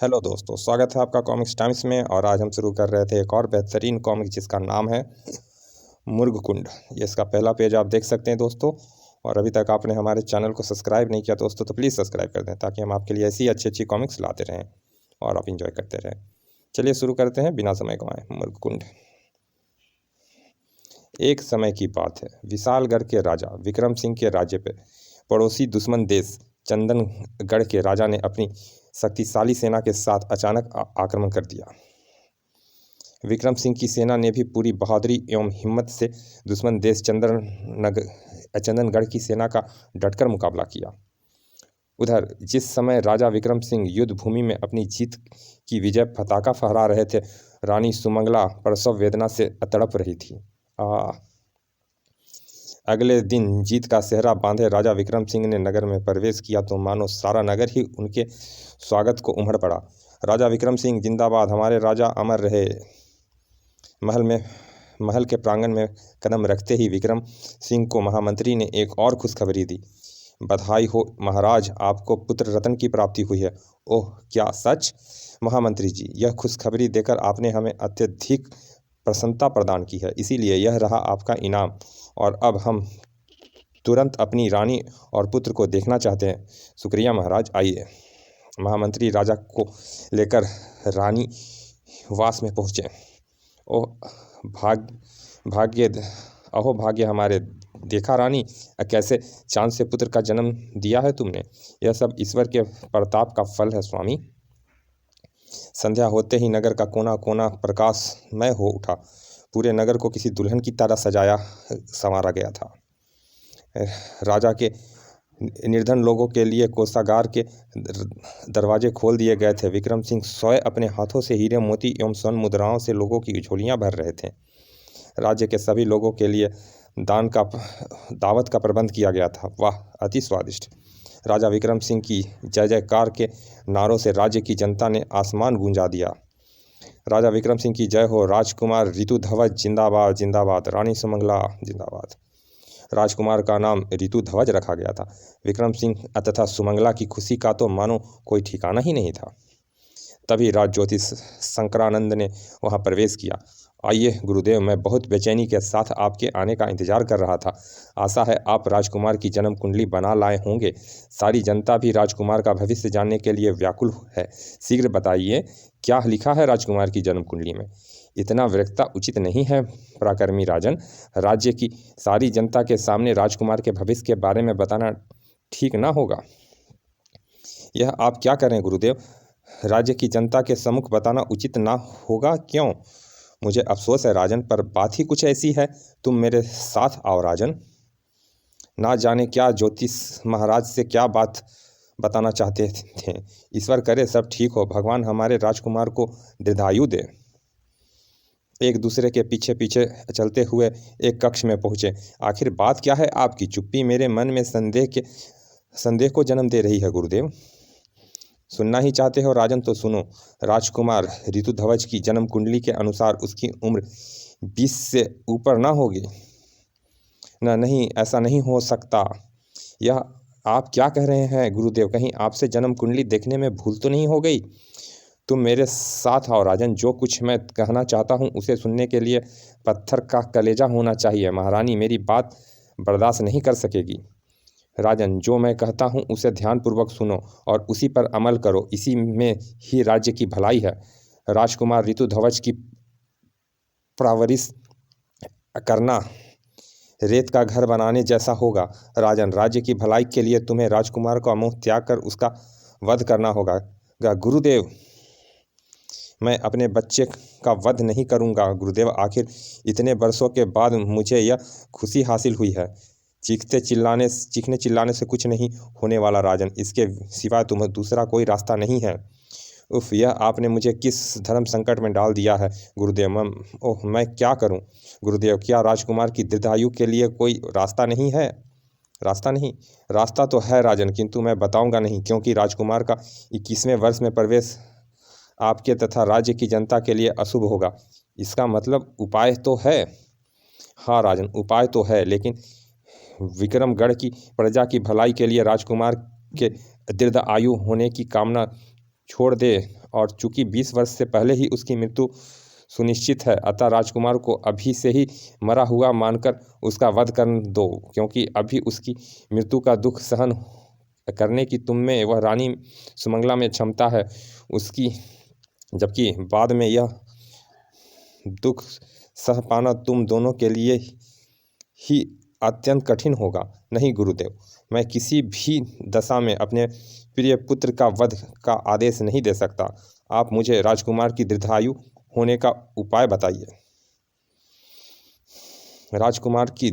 Hello दोस्तों, स्वागत है आपका कॉमिक्स टाइम्स में। और आज हम शुरू कर रहे थे एक और बेहतरीन कॉमिक जिसका नाम है मुर्गकुंड। ये इसका पहला पेज आप देख सकते हैं दोस्तों। और अभी तक आपने हमारे चैनल को सब्सक्राइब नहीं किया दोस्तों तो प्लीज़ सब्सक्राइब कर दें, ताकि हम आपके लिए ऐसी अच्छी अच्छी कॉमिक्स लाते रहें और आप इंजॉय करते रहें। चलिए शुरू करते हैं बिना समय गंवाए। मुर्गकुंड। एक समय की बात है, विशालगढ़ के राजा विक्रम सिंह के राज्य पे पड़ोसी दुश्मन देश चंदनगढ़ के राजा ने अपनी शक्तिशाली सेना के साथ अचानक आक्रमण कर दिया। विक्रम सिंह की सेना ने भी पूरी बहादुरी एवं हिम्मत से दुश्मन देश चंदनगढ़ की सेना का डटकर मुकाबला किया। उधर जिस समय राजा विक्रम सिंह युद्ध भूमि में अपनी जीत की विजय पताका फहरा रहे थे, रानी सुमंगला प्रसव वेदना से तड़प रही थी। अगले दिन जीत का सेहरा बांधे राजा विक्रम सिंह ने नगर में प्रवेश किया तो मानो सारा नगर ही उनके स्वागत को उमड़ पड़ा। राजा विक्रम सिंह जिंदाबाद, हमारे राजा अमर रहे। महल के प्रांगण में कदम रखते ही विक्रम सिंह को महामंत्री ने एक और खुशखबरी दी। बधाई हो महाराज, आपको पुत्र रत्न की प्राप्ति हुई है। ओह, क्या सच? महामंत्री जी, यह खुशखबरी देकर आपने हमें अत्यधिक प्रसन्नता प्रदान की है, इसीलिए यह रहा आपका इनाम। और अब हम तुरंत अपनी रानी और पुत्र को देखना चाहते हैं। शुक्रिया महाराज, आइए। महामंत्री राजा को लेकर रानी वास में पहुँचे। ओह भाग्य हमारे, देखा रानी, कैसे चांद से पुत्र का जन्म दिया है तुमने। यह सब ईश्वर के प्रताप का फल है स्वामी। संध्या होते ही नगर का कोना कोना प्रकाशमय हो उठा। पूरे नगर को किसी दुल्हन की तरह सजाया संवारा गया था। राजा के निर्धन लोगों के लिए कोषागार के दरवाजे खोल दिए गए थे। विक्रम सिंह स्वयं अपने हाथों से हीरे मोती एवं स्वर्ण मुद्राओं से लोगों की झोलियां भर रहे थे। राज्य के सभी लोगों के लिए दावत का प्रबंध किया गया था। वाह, अति स्वादिष्ट। राजा विक्रम सिंह की जय जयकार के नारों से राज्य की जनता ने आसमान गूंजा दिया। राजा विक्रम सिंह की जय हो। राजकुमार ऋतुध्वज जिंदाबाद जिंदाबाद, रानी सुमंगला जिंदाबाद। राजकुमार का नाम ऋतुध्वज रखा गया था। विक्रम सिंह तथा सुमंगला की खुशी का तो मानो कोई ठिकाना ही नहीं था। तभी राज ज्योतिष शंकरानंद ने वहां प्रवेश किया। आइए गुरुदेव, मैं बहुत बेचैनी के साथ आपके आने का इंतजार कर रहा था। आशा है आप राजकुमार की जन्म कुंडली बना लाए होंगे। सारी जनता भी राजकुमार का भविष्य जानने के लिए व्याकुल है। शीघ्र बताइए, क्या लिखा है राजकुमार की जन्म कुंडली में? इतना विरक्ता उचित नहीं है पराक्रमी राजन। राज्य की सारी जनता के सामने राजकुमार के भविष्य के बारे में बताना ठीक ना होगा। यह आप क्या करें गुरुदेव? राज्य की जनता के सम्मुख बताना उचित ना होगा? क्यों? मुझे अफसोस है राजन, पर बात ही कुछ ऐसी है। तुम मेरे साथ आओ राजन। ना जाने क्या ज्योतिष महाराज से क्या बात बताना चाहते थे। ईश्वर करे सब ठीक हो। भगवान हमारे राजकुमार को दीर्घायु दे। एक दूसरे के पीछे पीछे चलते हुए एक कक्ष में पहुँचे। आखिर बात क्या है आपकी? चुप्पी मेरे मन में संदेह को जन्म दे रही है गुरुदेव। सुनना ही चाहते हो राजन तो सुनो। राजकुमार ऋतुध्वज की जन्म कुंडली के अनुसार उसकी उम्र 20 से ऊपर ना होगी। नहीं, ऐसा नहीं हो सकता। यह आप क्या कह रहे हैं गुरुदेव? कहीं आपसे जन्म कुंडली देखने में भूल तो नहीं हो गई? तुम मेरे साथ आओ राजन। जो कुछ मैं कहना चाहता हूँ उसे सुनने के लिए पत्थर का कलेजा होना चाहिए। महारानी मेरी बात बर्दाश्त नहीं कर सकेगी। राजन, जो मैं कहता हूँ उसे ध्यानपूर्वक सुनो और उसी पर अमल करो। इसी में ही राज्य की भलाई है। राजकुमार ऋतुध्वज की परवरिश करना रेत का घर बनाने जैसा होगा। राजन, राज्य की भलाई के लिए तुम्हें राजकुमार का मोह त्याग कर उसका वध करना होगा। गुरुदेव, मैं अपने बच्चे का वध नहीं करूंगा गुरुदेव। आखिर इतने वर्षों के बाद मुझे यह खुशी हासिल हुई है। चीखने चिल्लाने से कुछ नहीं होने वाला राजन। इसके सिवाय तुम्हें दूसरा कोई रास्ता नहीं है। उफ, यह आपने मुझे किस धर्म संकट में डाल दिया है गुरुदेव। मैं क्या करूं गुरुदेव? क्या राजकुमार की दीर्घायु के लिए कोई रास्ता नहीं है? रास्ता नहीं, रास्ता तो है राजन, किंतु मैं बताऊंगा नहीं, क्योंकि राजकुमार का 21वें वर्ष में प्रवेश आपके तथा राज्य की जनता के लिए अशुभ होगा। इसका मतलब उपाय तो है? हाँ राजन, उपाय तो है, लेकिन विक्रमगढ़ की प्रजा की भलाई के लिए राजकुमार के दीर्घ आयु होने की कामना छोड़ दे, और चूंकि 20 वर्ष से पहले ही उसकी मृत्यु सुनिश्चित है, अतः राजकुमार को अभी से ही मरा हुआ मानकर उसका वध कर दो, क्योंकि अभी उसकी मृत्यु का दुख सहन करने की तुम में वह रानी सुमंगला में क्षमता है उसकी, जबकि बाद में यह दुख सह पाना तुम दोनों के लिए ही अत्यंत कठिन होगा। नहीं गुरुदेव, मैं किसी भी दशा में अपने प्रिय पुत्र का वध का आदेश नहीं दे सकता। आप मुझे राजकुमार की दीर्घायु होने का उपाय बताइए। राजकुमार की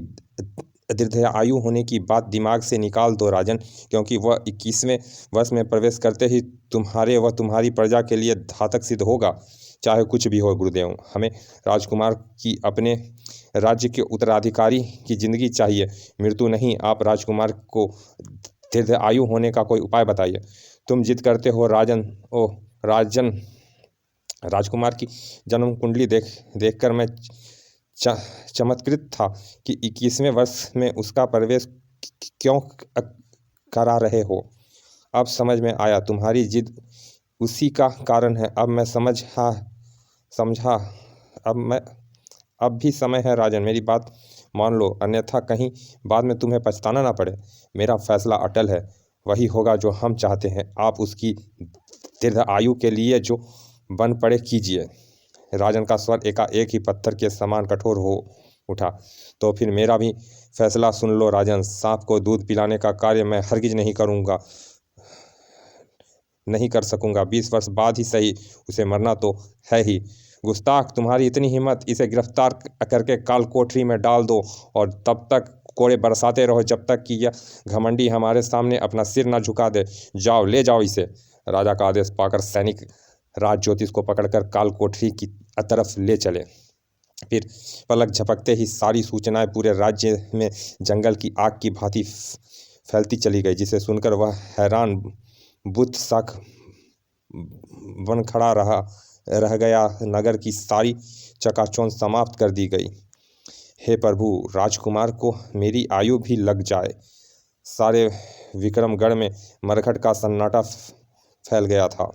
दीर्घायु होने की बात दिमाग से निकाल दो राजन, क्योंकि वह 21वें वर्ष में प्रवेश करते ही तुम्हारे व तुम्हारी प्रजा के लिए घातक सिद्ध होगा। चाहे कुछ भी हो गुरुदेव, हमें राजकुमार की अपने राज्य के उत्तराधिकारी की जिंदगी चाहिए, मृत्यु नहीं। आप राजकुमार को दीर्घायु होने का कोई उपाय बताइए। तुम जिद करते हो राजन। ओह राजन, राजकुमार की जन्म कुंडली देखकर मैं चमत्कृत था कि 21वें वर्ष में उसका प्रवेश क्यों करा रहे हो। अब समझ में आया, तुम्हारी जिद उसी का कारण है। अब मैं समझा। अब भी समय है राजन, मेरी बात मान लो, अन्यथा कहीं बाद में तुम्हें पछताना ना पड़े। मेरा फैसला अटल है, वही होगा जो हम चाहते हैं। आप उसकी दीर्घायु के लिए जो बन पड़े कीजिए। राजन का स्वर एकाएक ही पत्थर के समान कठोर हो उठा। तो फिर मेरा भी फैसला सुन लो राजन, सांप को दूध पिलाने का कार्य मैं हरगिज नहीं कर सकूंगा। 20 वर्ष बाद ही सही, उसे मरना तो है ही। गुस्ताख, तुम्हारी इतनी हिम्मत, इसे गिरफ्तार करके काल कोठरी में डाल दो और तब तक कोड़े बरसाते रहो जब तक कि यह घमंडी हमारे सामने अपना सिर न झुका दे। जाओ, ले जाओ इसे। राजा का आदेश पाकर सैनिक राज ज्योतिष को पकड़कर काल कोठरी की तरफ ले चले। फिर पलक झपकते ही सारी सूचनाएं पूरे राज्य में जंगल की आग की भांति फैलती चली गई, जिसे सुनकर वह हैरान बुत साख बन खड़ा रह गया। नगर की सारी चकाचौंध समाप्त कर दी गई। हे प्रभु, राजकुमार को मेरी आयु भी लग जाए। सारे विक्रमगढ़ में मरघट का सन्नाटा फैल गया था,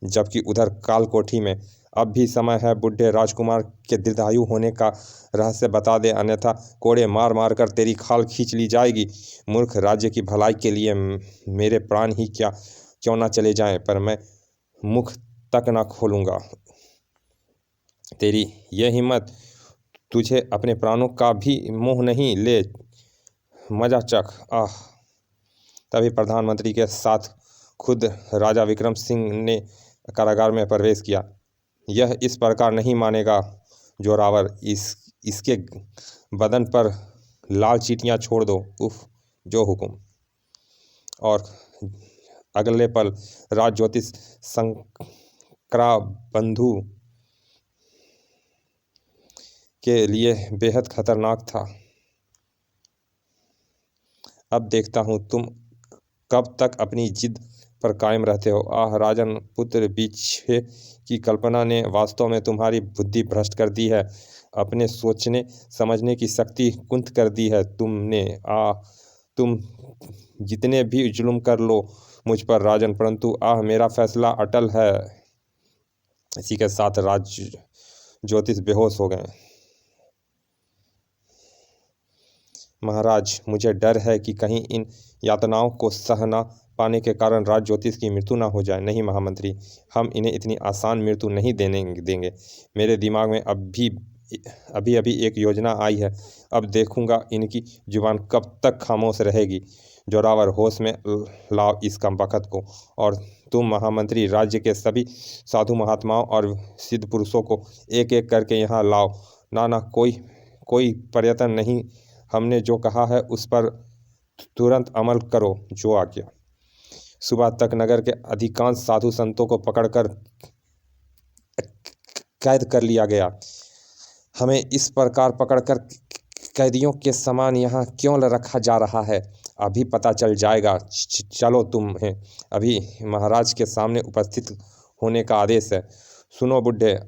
जबकि उधर कालकोठी में अब भी समय है। बुढ़े राजकुमार के दीर्घायु होने का रहस्य बता दे, अन्यथा कोड़े मार मार कर तेरी खाल खींच ली जाएगी। मूर्ख, राज्य की भलाई के लिए मेरे प्राण ही क्यों ना चले जाएं, पर मैं मुख तक ना खोलूंगा। तेरी यह हिम्मत, तुझे अपने प्राणों का भी मोह नहीं? ले मजा चख। आह। तभी प्रधानमंत्री के साथ खुद राजा विक्रम सिंह ने कारागार में प्रवेश किया। यह इस प्रकार नहीं मानेगा जोरावर, इसके बदन पर लाल चींटियां छोड़ दो। उफ, जो हुकुम। और अगले पल राज ज्योतिष शंकरा बंधु के लिए बेहद खतरनाक था। अब देखता हूँ तुम कब तक अपनी जिद पर कायम रहते हो। आह राजन पुत्र, पीछे की कल्पना ने वास्तव में तुम्हारी बुद्धि भ्रष्ट कर दी है, अपने सोचने समझने की शक्ति कुंठ कर दी है तुमने। तुम जितने भी जुल्म कर लो मुझ पर राजन, परंतु मेरा फैसला अटल है। इसी के साथ राज ज्योतिष बेहोश हो गए। महाराज, मुझे डर है कि कहीं इन यातनाओं को सह न पाने के कारण राज ज्योतिष की मृत्यु ना हो जाए। नहीं महामंत्री, हम इन्हें इतनी आसान मृत्यु नहीं देंगे। मेरे दिमाग में अभी एक योजना आई है। अब देखूंगा इनकी जुबान कब तक खामोश रहेगी। जोरावर, होश में लाओ इस कमबख्त को। और तुम महामंत्री, राज्य के सभी साधु महात्माओं और सिद्ध पुरुषों को एक एक करके यहाँ लाओ। ना, कोई प्रयत्न नहीं। हमने जो कहा है उस पर तुरंत अमल करो। जो आज्ञा। सुबह तक नगर के अधिकांश साधु संतों को पकड़कर कैद कर लिया गया। हमें इस प्रकार पकड़कर कैदियों के समान यहाँ क्यों रखा जा रहा है, अभी पता चल जाएगा। चलो, तुम्हें अभी महाराज के सामने उपस्थित होने का आदेश है। सुनो बुढ़े,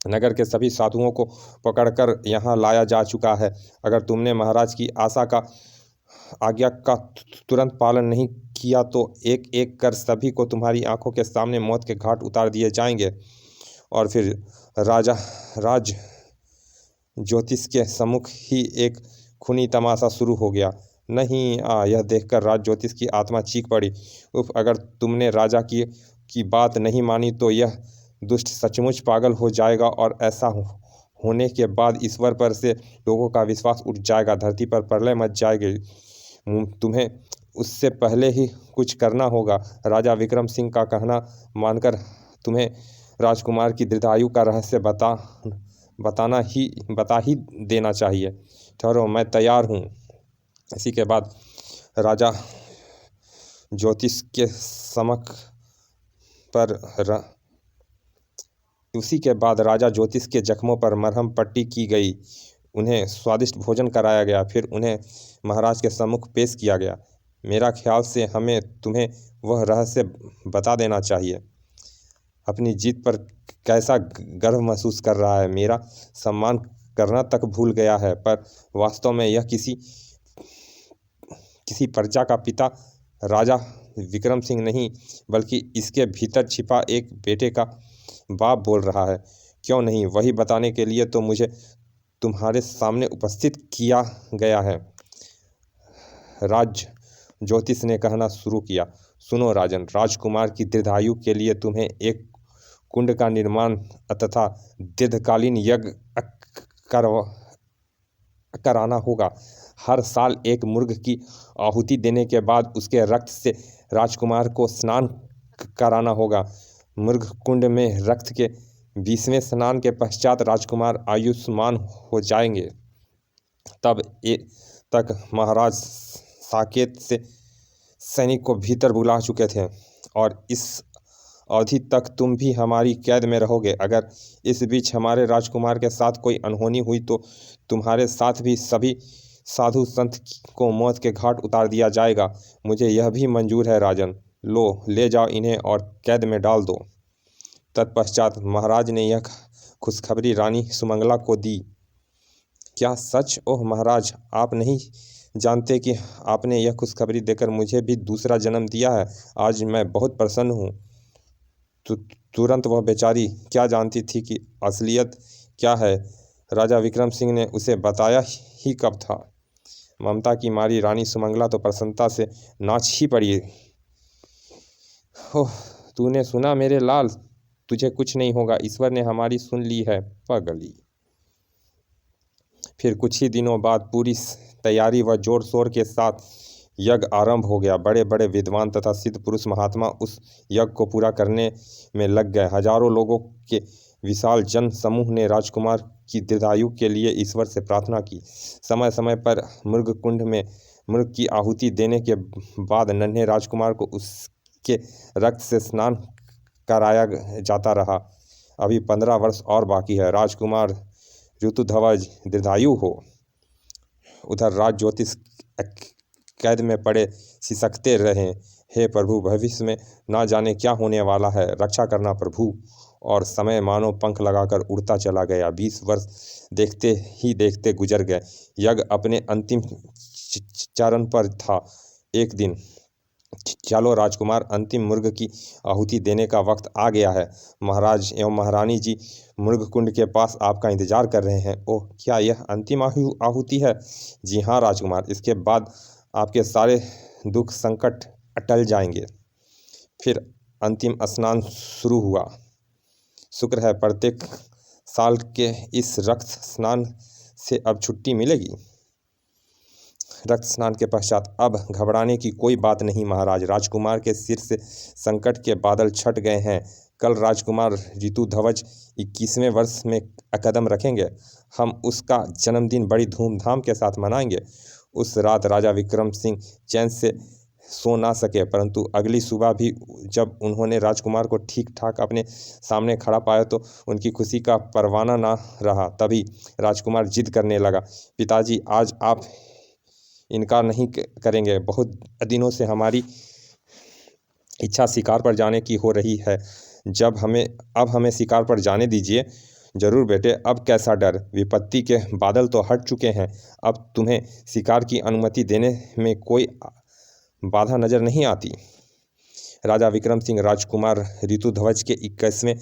नगर के सभी साधुओं को पकड़कर यहाँ लाया जा चुका है। अगर तुमने महाराज की आज्ञा का तुरंत पालन नहीं किया तो एक एक कर सभी को तुम्हारी आंखों के सामने मौत के घाट उतार दिए जाएंगे। और फिर राजा राज ज्योतिष के सम्मुख ही एक खूनी तमाशा शुरू हो गया। नहीं यह देखकर राज ज्योतिष की आत्मा चीख पड़ी। उफ, अगर तुमने राजा की बात नहीं मानी तो यह दुष्ट सचमुच पागल हो जाएगा और ऐसा होने के बाद ईश्वर पर से लोगों का विश्वास उठ जाएगा, धरती पर प्रलय मच जाएगी। तुम्हें उससे पहले ही कुछ करना होगा। राजा विक्रम सिंह का कहना मानकर तुम्हें राजकुमार की दीर्घायु का रहस्य बता ही देना चाहिए। ठहरो, मैं तैयार हूँ। इसी के बाद राजा ज्योतिष के समक्ष पर उसी के बाद राजा ज्योतिष के जख्मों पर मरहम पट्टी की गई, उन्हें स्वादिष्ट भोजन कराया गया, फिर उन्हें महाराज के सम्मुख पेश किया गया। मेरा ख्याल से हमें तुम्हें वह रहस्य बता देना चाहिए। अपनी जीत पर कैसा गर्व महसूस कर रहा है, मेरा सम्मान करना तक भूल गया है, पर वास्तव में यह किसी प्रजा का पिता राजा विक्रम सिंह नहीं, बल्कि इसके भीतर छिपा एक बेटे का बाप बोल रहा है। क्यों नहीं, वही बताने के लिए तो मुझे तुम्हारे सामने उपस्थित किया गया है। राज ज्योतिष ने कहना शुरू किया। सुनो राजन, राजकुमार की दीर्घायु के लिए तुम्हें एक कुंड का निर्माण तथा दीर्घकालीन यज्ञ कराना होगा। हर साल एक मुर्ग की आहुति देने के बाद उसके रक्त से राजकुमार को स्नान कराना होगा। मुर्ग कुंड में रक्त के 20वें स्नान के पश्चात राजकुमार आयुष्मान हो जाएंगे। तब तक महाराज साकेत से सैनिक को भीतर बुला चुके थे और इस अवधि तक तुम भी हमारी कैद में रहोगे। अगर इस बीच हमारे राजकुमार के साथ कोई अनहोनी हुई तो तुम्हारे साथ भी सभी साधु संत को मौत के घाट उतार दिया जाएगा। मुझे यह भी मंजूर है राजन। लो, ले जाओ इन्हें और कैद में डाल दो। तत्पश्चात महाराज ने यह खुशखबरी रानी सुमंगला को दी। क्या सच? ओह महाराज, आप नहीं जानते कि आपने यह खुशखबरी देकर मुझे भी दूसरा जन्म दिया है। आज मैं बहुत प्रसन्न हूँ। तुरंत वह बेचारी क्या जानती थी कि असलियत क्या है। राजा विक्रम सिंह ने उसे बताया ही कब था। ममता की मारी रानी सुमंगला तो प्रसन्नता से नाच ही पड़ी। ओह, तूने सुना मेरे लाल, तुझे कुछ नहीं होगा, ईश्वर ने हमारी सुन ली है। पगली। फिर कुछ ही दिनों बाद पूरी तैयारी व जोर शोर के साथ यज्ञ आरंभ हो गया। बड़े बड़े विद्वान तथा सिद्ध पुरुष महात्मा उस यज्ञ को पूरा करने में लग गए। हजारों लोगों के विशाल जन समूह ने राजकुमार की दीर्घायु के लिए ईश्वर से प्रार्थना की। समय समय पर मृग कुंड में मृग की आहुति देने के बाद नन्हे राजकुमार को उसके रक्त से स्नान कराया जाता रहा। अभी 15 वर्ष और बाकी है, राजकुमार ऋतुध्वज दीर्घायु हो। उधर राज ज्योतिष कैद में पड़े सिसकते रहे। हे प्रभु, भविष्य में ना जाने क्या होने वाला है, रक्षा करना प्रभु। और समय मानो पंख लगाकर उड़ता चला गया। 20 वर्ष देखते ही देखते गुजर गए। यज्ञ अपने अंतिम चरण पर था। एक दिन, चलो राजकुमार, अंतिम मुर्ग की आहुति देने का वक्त आ गया है। महाराज एवं महारानी जी मुर्ग कुंड के पास आपका इंतजार कर रहे हैं। ओह, क्या यह अंतिम आहुति है? जी हाँ राजकुमार, इसके बाद आपके सारे दुख संकट टल जाएंगे। फिर अंतिम स्नान शुरू हुआ। शुक्र है प्रत्येक साल के इस रक्त स्नान से अब छुट्टी मिलेगी। रक्त स्नान के पश्चात अब घबराने की कोई बात नहीं महाराज। राजकुमार के सिर से संकट के बादल छट गए हैं। कल राजकुमार ऋतुध्वज 21वें वर्ष में कदम रखेंगे। हम उसका जन्मदिन बड़ी धूमधाम के साथ मनाएंगे। उस रात राजा विक्रम सिंह चैन से सो ना सके, परंतु अगली सुबह भी जब उन्होंने राजकुमार को ठीक ठाक अपने सामने खड़ा पाया तो उनकी खुशी का परवाना ना रहा। तभी राजकुमार जिद करने लगा। पिताजी, आज आप इनकार नहीं करेंगे। बहुत दिनों से हमारी इच्छा शिकार पर जाने की हो रही है। अब हमें शिकार पर जाने दीजिए। जरूर बेटे, अब कैसा डर, विपत्ति के बादल तो हट चुके हैं। अब तुम्हें शिकार की अनुमति देने में कोई बाधा नजर नहीं आती। राजा विक्रम सिंह राजकुमार ऋतुध्वज के 21वें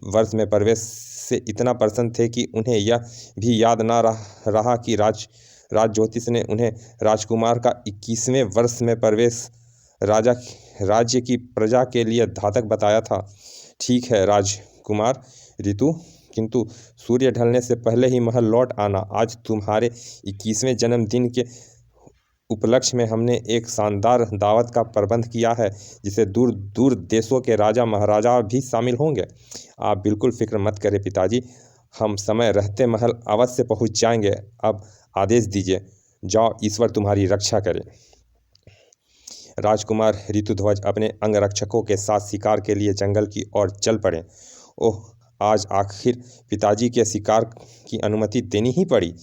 वर्ष में प्रवेश से इतना प्रसन्न थे कि उन्हें यह भी याद न रहा कि राज ज्योतिष ने उन्हें राजकुमार का 21वें वर्ष में प्रवेश राज्य की प्रजा के लिए घातक बताया था। ठीक है राजकुमार ऋतु, किंतु सूर्य ढलने से पहले ही महल लौट आना। आज तुम्हारे 21वें जन्मदिन के उपलक्ष्य में हमने एक शानदार दावत का प्रबंध किया है, जिसे दूर दूर देशों के राजा महाराजा भी शामिल होंगे। आप बिल्कुल फिक्र मत करें पिताजी, हम समय रहते महल अवश्य पहुंच जाएंगे। अब आदेश दीजिए, जाओ, ईश्वर तुम्हारी रक्षा करे। राजकुमार ऋतुध्वज अपने अंगरक्षकों के साथ शिकार के लिए जंगल की ओर चल पड़े। ओह, आज आखिर पिताजी के शिकार की अनुमति देनी ही पड़ी।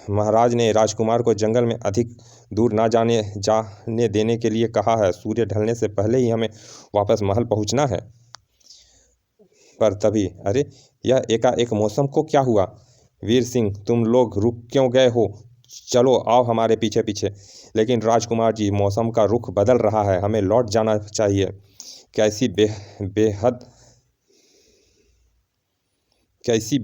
महाराज ने राजकुमार को जंगल में अधिक दूर ना जाने देने के लिए कहा है। सूर्य ढलने से पहले ही हमें वापस महल पहुंचना है। पर तभी, अरे यह एकाएक मौसम को क्या हुआ? वीर सिंह, तुम लोग रुक क्यों गए हो? चलो आओ हमारे पीछे पीछे। लेकिन राजकुमार जी, मौसम का रुख बदल रहा है, हमें लौट जाना चाहिए। कैसी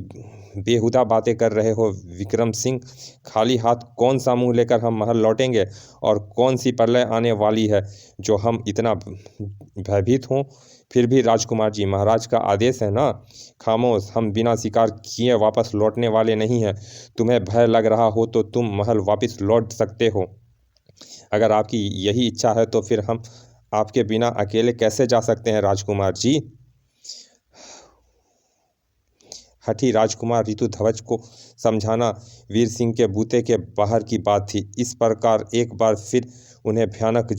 बेहुदा बातें कर रहे हो विक्रम सिंह? खाली हाथ कौन सा मुंह लेकर हम महल लौटेंगे? और कौन सी प्रलय आने वाली है जो हम इतना भयभीत हों? फिर भी राजकुमार जी, महाराज का आदेश है ना। खामोश, हम बिना शिकार किए वापस लौटने वाले नहीं हैं। तुम्हें भय लग रहा हो तो तुम महल वापस लौट सकते हो। अगर आपकी यही इच्छा है तो फिर हम आपके बिना अकेले कैसे जा सकते हैं राजकुमार जी? हठी राजकुमार ऋतुध्वज को समझाना वीर सिंह के बूते के बाहर की बात थी। इस प्रकार एक बार फिर उन्हें भयानक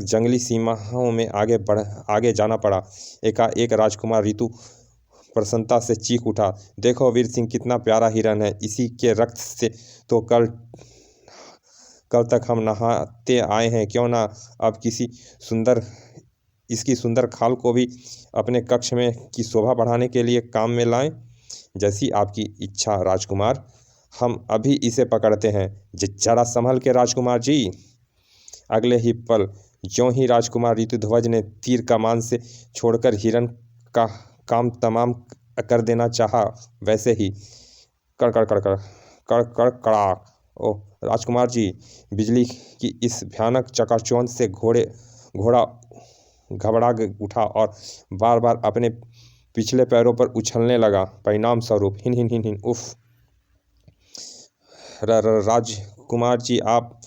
जंगली सीमाओं में आगे जाना पड़ा। एकाएक राजकुमार ऋतु प्रसन्नता से चीख उठा, देखो वीर सिंह, कितना प्यारा हिरन है। इसी के रक्त से तो कल तक हम नहाते आए हैं। क्यों ना अब इसकी सुंदर खाल को भी अपने कक्ष में की शोभा बढ़ाने के लिए काम में लाएं। जैसी आपकी इच्छा राजकुमार, हम अभी इसे पकड़ते हैं। जरा संभल के राजकुमार जी। अगले ही पल ज्यों ही राजकुमार ऋतुध्वज ने तीर कमान से छोड़कर हिरन का काम तमाम कर देना चाहा, वैसे ही कड़ कड़ कड़ कड़ कड़ कड़ कड़ाक। ओह राजकुमार जी, बिजली की इस भयानक चकाचौंध से घोड़ा घबरा उठा और बार बार अपने पिछले पैरों पर उछलने लगा। परिणाम स्वरूप हिन हिन हिन हिन उफ। राजकुमार जी, आप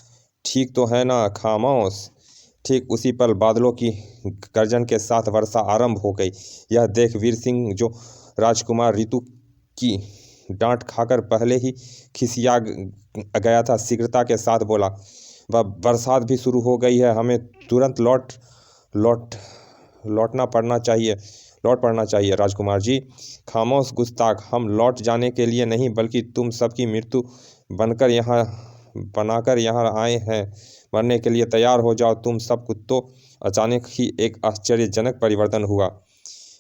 ठीक तो है ना? खामोश। ठीक उसी पल बादलों की गर्जन के साथ वर्षा आरंभ हो गई। यह देख वीर सिंह, जो राजकुमार ऋतु की डांट खाकर पहले ही खिसिया गया था, शीघ्रता के साथ बोला, बरसात भी शुरू हो गई है। हमें तुरंत लौट पड़ना चाहिए राजकुमार जी। खामोश गुस्ताख, हम लौट जाने के लिए नहीं बल्कि तुम सबकी मृत्यु बनाकर यहाँ आए हैं। मरने के लिए तैयार हो जाओ तुम सब। तो अचानक ही एक आश्चर्यजनक परिवर्तन हुआ।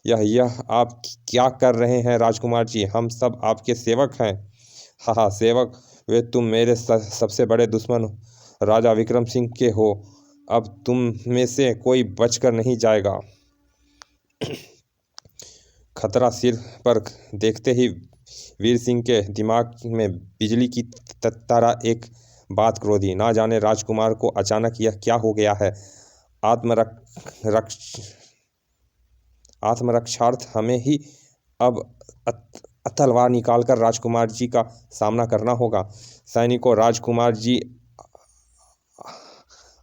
यह आप क्या कर रहे हैं राजकुमार जी? हम सब आपके सेवक हैं। हाँ, सेवक? वे तुम मेरे सबसे बड़े दुश्मन राजा विक्रम सिंह के हो। अब तुम में से कोई बचकर नहीं जाएगा। खतरा सिर पर देखते ही वीर सिंह के दिमाग में बिजली की तरह एक बात क्रोधी। ना जाने राजकुमार को अचानक यह क्या हो गया है। आत्मरक्षार्थ हमें ही अब तलवार निकालकर राजकुमार जी का सामना करना होगा। सैनिकों, राजकुमार जी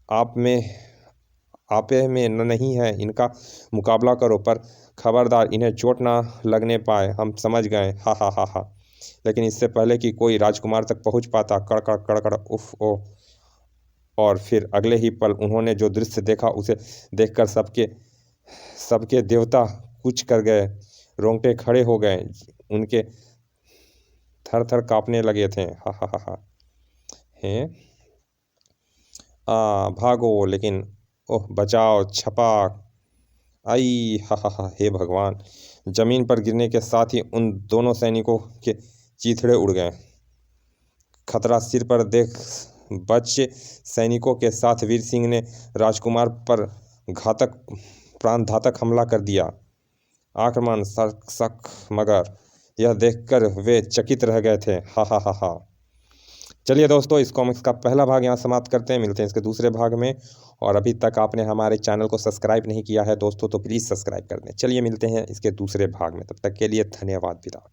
आपे में नहीं है, इनका मुकाबला करो, पर खबरदार इन्हें चोट ना लगने पाए। हम समझ गए। हा हा हा हा। लेकिन इससे पहले कि कोई राजकुमार तक पहुंच पाता, कड़कड़ कड़कड़ उफ ओ। और फिर अगले ही पल उन्होंने जो दृश्य देखा, उसे देखकर सबके देवता कुछ कर गए। रोंगटे खड़े हो गए, उनके थर थर कांपने लगे थे। हा हा हा हा। हैं? भागो, लेकिन ओह बचाओ, छपाक। आई हा हा हा। हे भगवान! जमीन पर गिरने के साथ ही उन दोनों सैनिकों के चीथड़े उड़ गए। खतरा सिर पर देख बच्चे सैनिकों के साथ वीर सिंह ने राजकुमार पर प्राणघातक हमला कर दिया। आक्रमण शक मगर यह देखकर वे चकित रह गए थे। हा हा हा हा। चलिए दोस्तों, इस कॉमिक्स का पहला भाग यहाँ समाप्त करते हैं। मिलते हैं इसके दूसरे भाग में। और अभी तक आपने हमारे चैनल को सब्सक्राइब नहीं किया है दोस्तों तो प्लीज़ सब्सक्राइब कर दें। चलिए मिलते हैं इसके दूसरे भाग में, तब तक के लिए धन्यवाद। विदा।